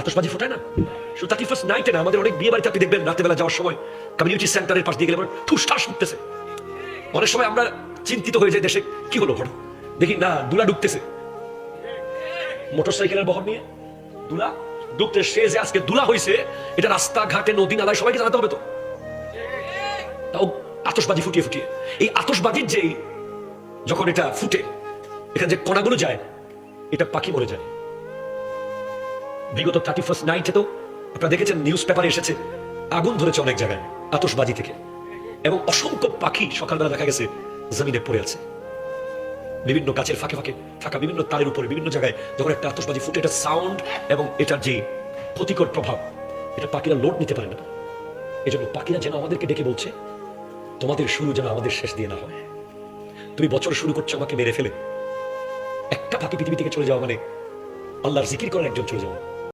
আতশবাজি ফোটায় না শুধু 31st নাইটে না, আমাদের অনেক বিয়ে বাড়িতে আপনি দেখবেন রাতেবেলা যাওয়ার সময় কমিউনিটি সেন্টারের পাশ দিয়ে গেলে ঠুসঠাস উঠতেছে। অনেক সময় আমরা চিন্তিত হয়ে যাই দেশে কি হলো ঘটনা, দেখি না দুলা ডুবতেছে, মোটরসাইকেলের বহর নিয়ে দুলা ডুবতে, সে যে আজকে দুলা হয়েছে এটা রাস্তাঘাটে নদী নালায় সবাইকে জানাতে হবে তো, তাও আতশবাজি ফুটিয়ে ফুটিয়ে। এই আতশবাজির যে যখন এটা ফুটে এখানে যে কণাগুলো যায় এটা পাখি মরে যায়। বিগত 31st নাইটে তো আপনারা দেখেছেন নিউজ পেপারে এসেছে আগুন ধরেছে অনেক জায়গায় আতশবাজি থেকে, এবং অসংখ্য পাখি সকালবেলা দেখা গেছে জমিনে পড়ে আছে। বিভিন্ন গাছের ফাঁকে ফাঁকে থাকা বিভিন্ন তারের উপরে বিভিন্ন জায়গায় যখন একটা আতশবাজি ফুটে, এটা সাউন্ড এবং এটার যে ক্ষতিকর প্রভাব এটা পাখিরা লোড নিতে পারে না। এজন্য পাখিরা যেন আমাদেরকে ডেকে বলছে তোমাদের শুরু যেন আমাদের শেষ দিয়ে না হয়। তুমি বছর শুরু করছো আমাকে মেরে ফেলে, একটা পাখি পৃথিবী থেকে চলে যাওয়া মানে আল্লাহর জিকির করার একজন চলে যাওয়া।